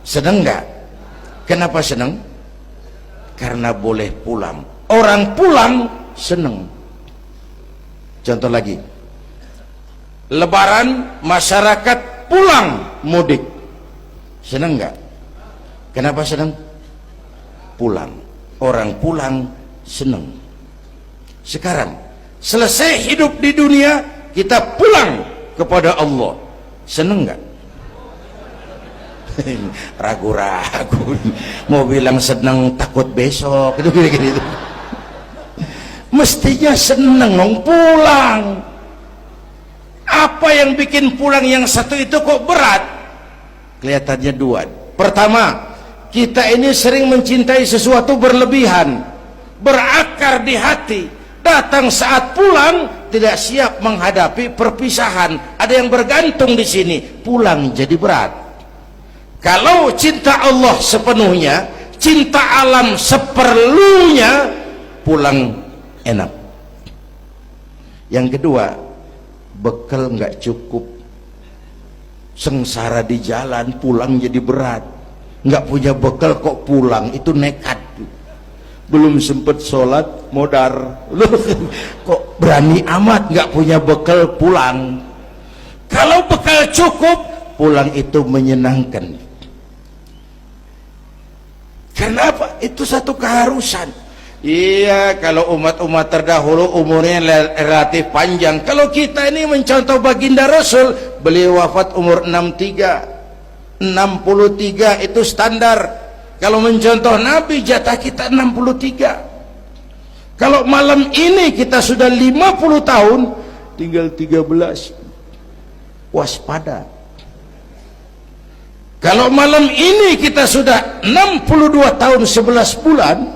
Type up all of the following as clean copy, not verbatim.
Seneng nggak? Kenapa seneng? Karena boleh pulang. Orang pulang seneng. Contoh lagi, Lebaran masyarakat pulang mudik, seneng nggak? Kenapa seneng? Pulang. Orang pulang seneng. Sekarang selesai hidup di dunia, kita pulang kepada Allah, seneng nggak? Ragu-ragu, mau bilang seneng takut besok gitu. Mestinya seneng dong pulang. Apa yang bikin pulang yang satu itu kok berat? Kelihatannya dua. Pertama, kita ini sering mencintai sesuatu berlebihan, berakar di hati. Datang saat pulang tidak siap menghadapi perpisahan. Ada yang bergantung di sini, pulang jadi berat. Kalau cinta Allah sepenuhnya, cinta alam seperlunya, pulang enak. Yang kedua, bekal nggak cukup, sengsara di jalan, pulang jadi berat. Nggak punya bekal kok pulang, itu nekat. Belum sempet sholat modar, kok berani amat nggak punya bekal pulang. Kalau bekal cukup, pulang itu menyenangkan. Kenapa? Itu satu keharusan. Iya, kalau umat-umat terdahulu umurnya relatif panjang. Kalau kita ini mencontoh baginda Rasul, beliau wafat umur 63 itu standar. Kalau mencontoh Nabi, jatah kita 63. Kalau malam ini kita sudah 50 tahun, tinggal 13. Waspada. Kalau malam ini kita sudah 62 tahun 11 bulan,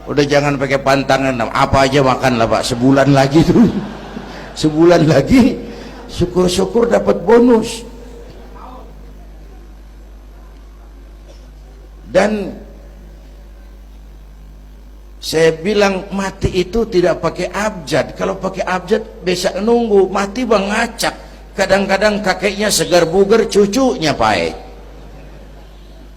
udah jangan pakai pantangan, apa aja makanlah Pak, sebulan lagi tuh. Sebulan lagi, syukur-syukur dapat bonus. Dan saya bilang mati itu tidak pakai abjad. Kalau pakai abjad bisa nunggu, mati bang ngacak. Kadang-kadang kakeknya segar bugar, cucunya pahit.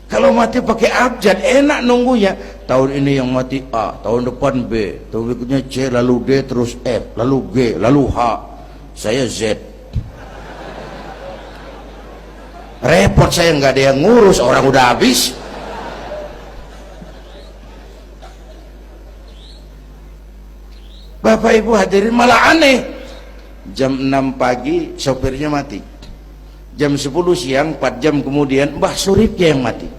Kalau mati pakai abjad enak nunggunya. Tahun ini yang mati A, tahun depan B, tahun berikutnya C, lalu D, terus F, lalu G, lalu H. Saya Z. Repot saya, nggak ada yang ngurus, orang udah habis. Bapak Ibu hadirin, malah aneh. Jam 6 pagi sopirnya mati, jam 10 siang 4 jam kemudian Mbah Suripnya yang mati.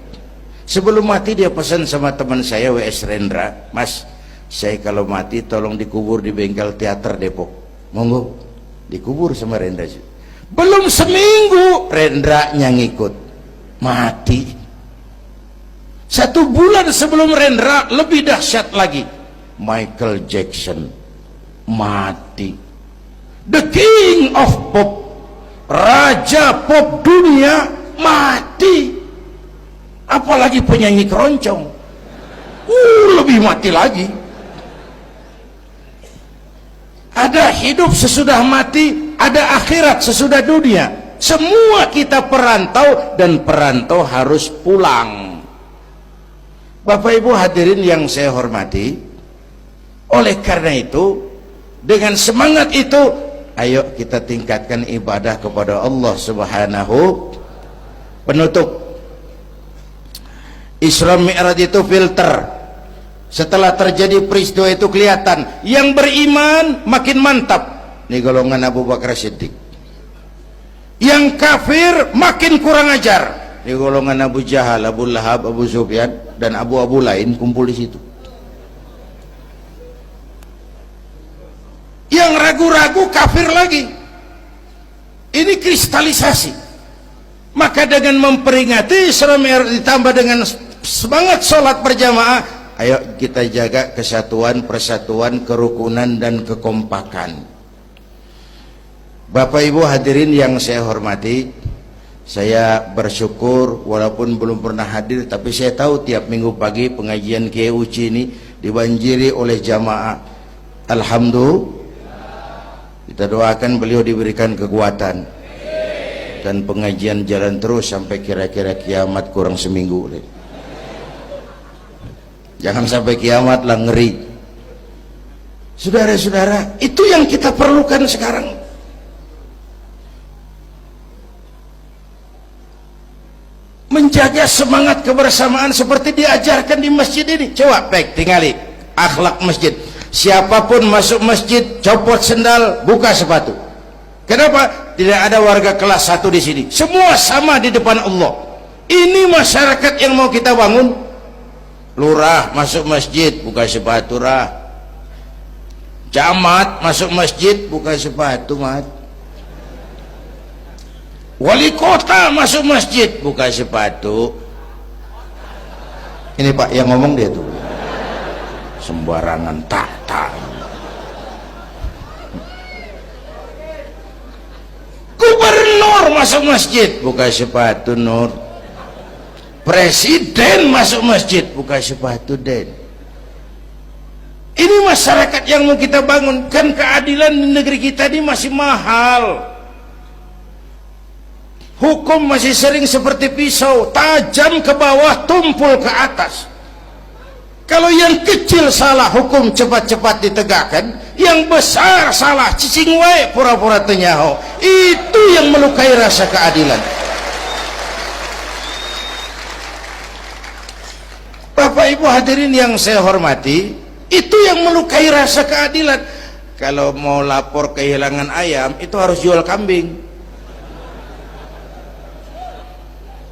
Sebelum mati dia pesan sama teman saya W.S. Rendra, Mas, saya kalau mati tolong dikubur di bengkel teater Depok. Monggo, dikubur sama Rendra. Belum seminggu Rendra yang ngikut mati. 1 bulan sebelum Rendra, lebih dahsyat lagi, Michael Jackson mati. The King of Pop, raja pop dunia, mati. Apalagi penyanyi keroncong, lebih mati lagi. Ada hidup sesudah mati, ada akhirat sesudah dunia. Semua kita perantau, dan perantau harus pulang. Bapak Ibu hadirin yang saya hormati, oleh karena itu, dengan semangat itu, ayo kita tingkatkan ibadah kepada Allah Subhanahu. Penutup, Isra Mi'raj itu filter. Setelah terjadi peristiwa itu kelihatan, yang beriman makin mantap, ini golongan Abu Bakar Siddiq. Yang kafir makin kurang ajar, ini golongan Abu Jahal, Abu Lahab, Abu Sufyan, dan abu-abu lain kumpul di situ. Yang ragu-ragu kafir lagi. Ini kristalisasi. Maka dengan memperingati Isra Mi'raj ditambah dengan semangat sholat berjamaah, ayo kita jaga kesatuan, persatuan, kerukunan, dan kekompakan. Bapak Ibu hadirin yang saya hormati, saya bersyukur walaupun belum pernah hadir, tapi saya tahu tiap minggu pagi pengajian Kiai Uci ini dibanjiri oleh jamaah. Alhamdulillah. Kita doakan beliau diberikan kekuatan. Kita usahakan pengajian jalan terus sampai kira-kira kiamat kurang seminggu. Jangan sampai kiamat lah, ngeri. Saudara-saudara, itu yang kita perlukan sekarang. Menjaga semangat kebersamaan seperti diajarkan di masjid ini. Coba baik tinggali akhlak masjid. Siapapun masuk masjid copot sendal, buka sepatu. Kenapa? Tidak ada warga kelas 1 di sini. Semua sama di depan Allah. Ini masyarakat yang mau kita bangun. Lurah masuk masjid buka sepatu, rah. Camat masuk masjid buka sepatu, mat. Wali kota masuk masjid buka sepatu. Ini Pak yang ngomong dia tuh sembarangan tak. Gubernur masuk masjid buka sepatu, Nur. Presiden masuk masjid buka sepatu, Den. Ini masyarakat yang mau kita bangun. Kan keadilan di negeri kita ini masih mahal. Hukum masih sering seperti pisau, tajam ke bawah, tumpul ke atas. Kalau yang kecil salah, hukum cepat-cepat ditegakkan. Yang besar salah, cicing wae pura-pura tenyaho. Itu yang melukai rasa keadilan. Bapak Ibu hadirin yang saya hormati, itu yang melukai rasa keadilan. Kalau mau lapor kehilangan ayam, itu harus jual kambing.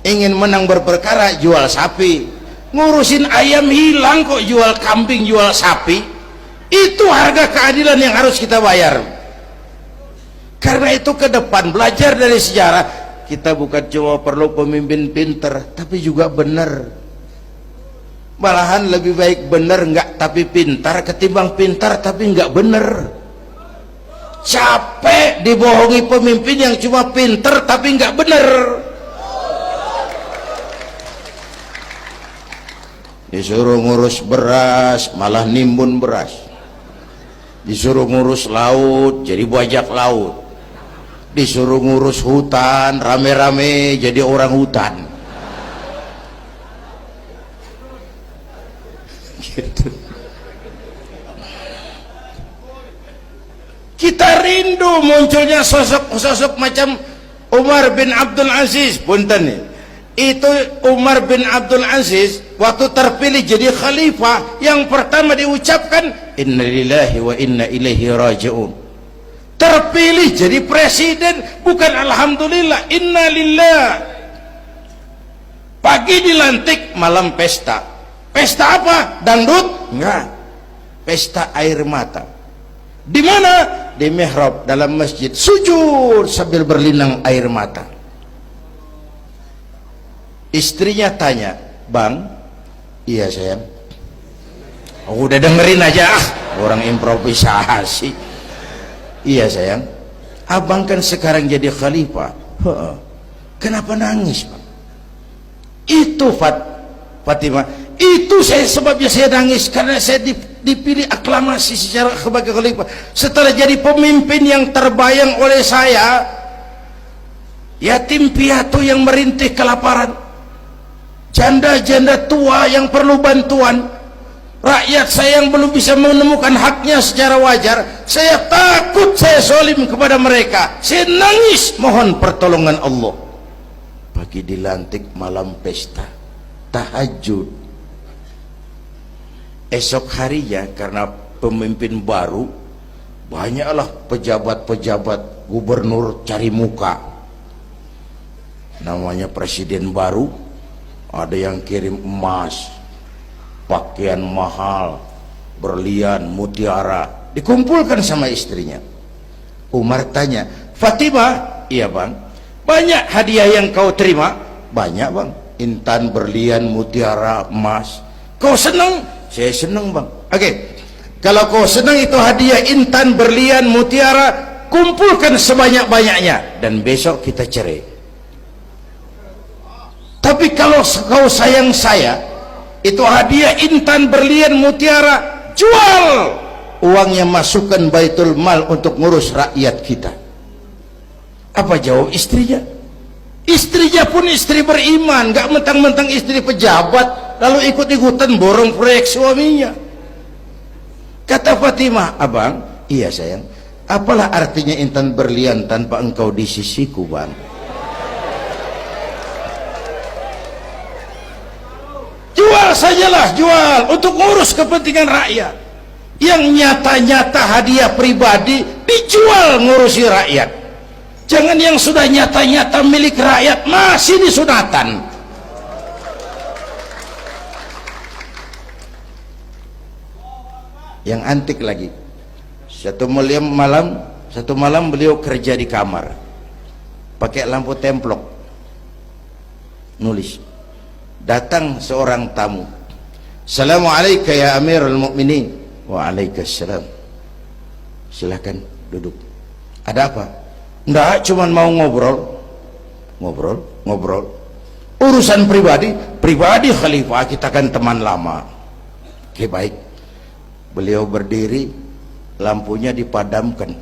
Ingin menang berperkara, jual sapi. Ngurusin ayam hilang kok jual kambing, jual sapi. Itu harga keadilan yang harus kita bayar. Karena itu ke depan belajar dari sejarah, kita bukan cuma perlu pemimpin pinter, tapi juga benar. Malahan lebih baik benar enggak tapi pintar ketimbang pintar tapi enggak benar. Capek dibohongi pemimpin yang cuma pinter tapi enggak benar. Disuruh ngurus beras malah nimbun beras, disuruh ngurus laut jadi bajak laut, disuruh ngurus hutan rame-rame jadi orang hutan. Gitu. Kita rindu munculnya sosok-sosok macam Umar bin Abdul Aziz. Punten nih, itu Umar bin Abdul Aziz waktu terpilih jadi khalifah, yang pertama diucapkan innalillahi wa inna ilaihi raji'un. Terpilih jadi presiden bukan alhamdulillah, innalillah. Pagi dilantik, malam pesta. Pesta apa? Dangdut? Enggak. Pesta air mata. Di mana? Di mihrab dalam masjid, sujud sambil berlinang air mata. Istrinya tanya, "Bang?" "Iya sayang." "Oh, udah dengerin aja, orang improvisasi." "Iya sayang, abang kan sekarang jadi khalifah." "Kenapa nangis, Bang?" "Itu Fatimah, itu sebabnya saya nangis karena saya dipilih aklamasi secara sebagai khalifah. Setelah jadi pemimpin yang terbayang oleh saya, yatim piatu yang merintih kelaparan, janda-janda tua yang perlu bantuan, rakyat saya yang belum bisa menemukan haknya secara wajar, saya takut saya zalim kepada mereka, saya nangis mohon pertolongan Allah." Pagi dilantik, malam pesta, tahajud. Esok harinya karena pemimpin baru, banyaklah pejabat-pejabat gubernur cari muka. Namanya presiden baru, ada yang kirim emas, pakaian mahal, berlian, mutiara, dikumpulkan sama istrinya. Umar tanya, "Fatimah?" "Iya Bang." "Banyak hadiah yang kau terima?" "Banyak Bang, intan, berlian, mutiara, emas." "Kau senang?" "Saya senang Bang." "Oke, kalau kau senang itu hadiah intan, berlian, mutiara, kumpulkan sebanyak-banyaknya dan besok kita cerai. Tapi kalau kau sayang saya, itu hadiah intan, berlian, mutiara, jual, uangnya masukkan baitul mal untuk ngurus rakyat kita." Apa jawab istrinya? Istrinya pun istri beriman, gak mentang-mentang istri pejabat lalu ikut-ikutan borong proyek suaminya. Kata Fatimah, abang, iya sayang, apalah artinya intan berlian tanpa engkau di sisiku, bang? Jual sajalah, jual untuk ngurus kepentingan rakyat. Yang nyata-nyata hadiah pribadi dijual ngurusi rakyat. Jangan yang sudah nyata-nyata milik rakyat masih disunatan. Yang antik lagi, satu malam beliau kerja di kamar pakai lampu templok, nulis. Datang seorang tamu, Assalamualaikum ya Amirul Mukminin. Waalaikumsalam. Silakan duduk. Ada apa? Enggak, cuman mau ngobrol. Urusan pribadi khalifah, kita kan teman lama. Oke, baik. Beliau berdiri, lampunya dipadamkan,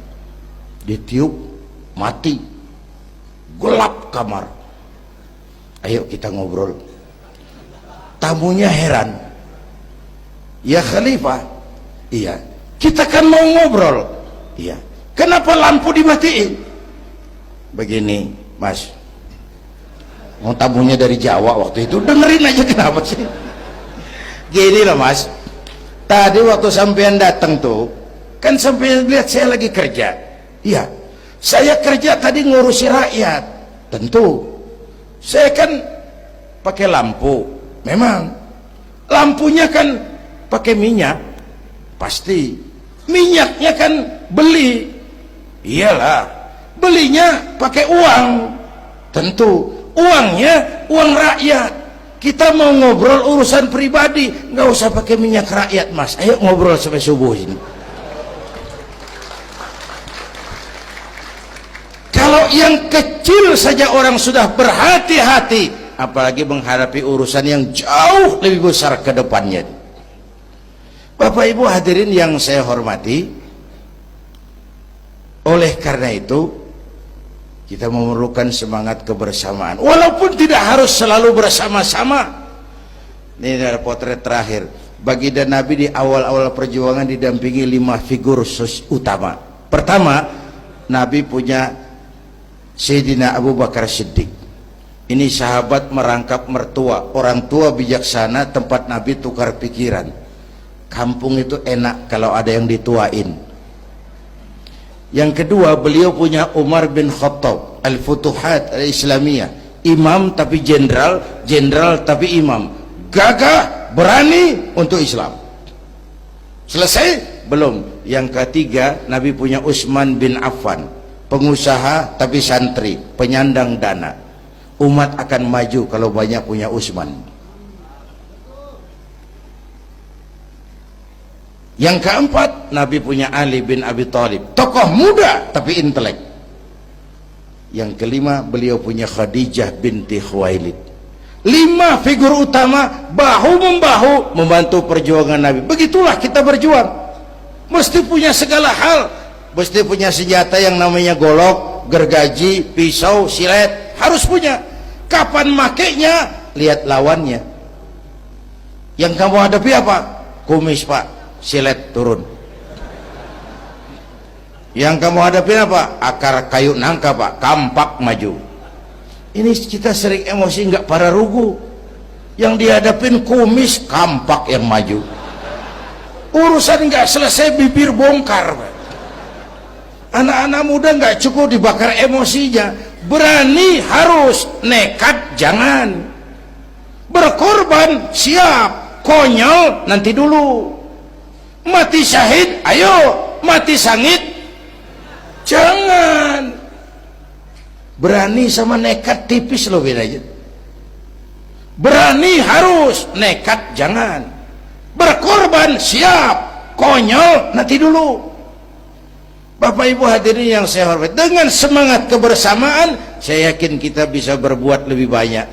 ditiup, mati, gelap kamar. Ayo kita ngobrol. Tamunya heran, ya khalifah, iya, kita kan mau ngobrol, iya, kenapa lampu dimatiin? Begini mas, mau tamunya dari Jawa waktu itu, dengerin aja kenapa sih. Gini loh mas, tadi waktu sampean datang tuh kan sampean lihat saya lagi kerja. Iya, saya kerja tadi ngurusi rakyat. Tentu saya kan pakai lampu, memang lampunya kan pakai minyak, pasti minyaknya kan beli, iyalah, belinya pakai uang, tentu uangnya uang rakyat. Kita mau ngobrol urusan pribadi, nggak usah pakai minyak rakyat mas. Ayo ngobrol sampai subuh ini. Kalau yang kecil saja orang sudah berhati-hati, apalagi menghadapi urusan yang jauh lebih besar ke depannya. Bapak Ibu hadirin yang saya hormati, oleh karena itu kita memerlukan semangat kebersamaan, walaupun tidak harus selalu bersama-sama. Ini adalah potret terakhir. Baginda Nabi di awal-awal perjuangan didampingi 5 figur utama. Pertama, Nabi punya Sayyidina Abu Bakar Siddiq. Ini sahabat merangkap mertua, orang tua bijaksana, tempat Nabi tukar pikiran. Kampung itu enak kalau ada yang dituain. Yang kedua, beliau punya Umar bin Khattab, Al-Futuhat Al-Islamiyah, imam tapi jenderal, jenderal tapi imam, gagah, berani untuk Islam. Selesai? Belum. Yang ketiga, Nabi punya Utsman bin Affan, pengusaha tapi santri, penyandang dana. Umat akan maju kalau banyak punya Utsman. Yang keempat, Nabi punya Ali bin Abi Thalib, tokoh muda tapi intelek. Yang kelima, beliau punya Khadijah binti Khuwailid. 5 figur utama bahu-membahu membantu perjuangan Nabi. Begitulah kita berjuang, mesti punya segala hal, mesti punya senjata yang namanya golok, gergaji, pisau, silet, harus punya. Kapan makainya, lihat lawannya. Yang kamu hadapi apa? Kumis pak, silet turun. Yang kamu hadapi apa? Akar kayu nangka pak, kampak maju. Ini kita sering emosi, nggak para rugu. Yang dihadapin kumis, kampak yang maju. Urusan nggak selesai bibir bongkar pak. Anak-anak muda nggak cukup dibakar emosinya, berani harus, nekat jangan. Berkorban siap, konyol nanti dulu. Mati syahid ayo, mati sangit jangan. Berani sama nekat tipis loh bedanya. Berani harus, nekat jangan. Berkorban siap, konyol nanti dulu. Bapak Ibu hadirin yang saya hormati, dengan semangat kebersamaan saya yakin kita bisa berbuat lebih banyak.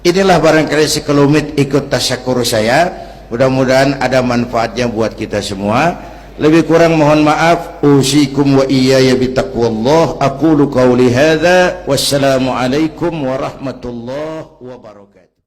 Inilah barangkali sekelumit ikut tasyakur saya. Mudah-mudahan ada manfaatnya buat kita semua. Lebih kurang mohon maaf. Usikum wa iyaya bitaqwallah. Aqulu qawli hadza. Wassalamualaikum warahmatullahi wabarakatuh.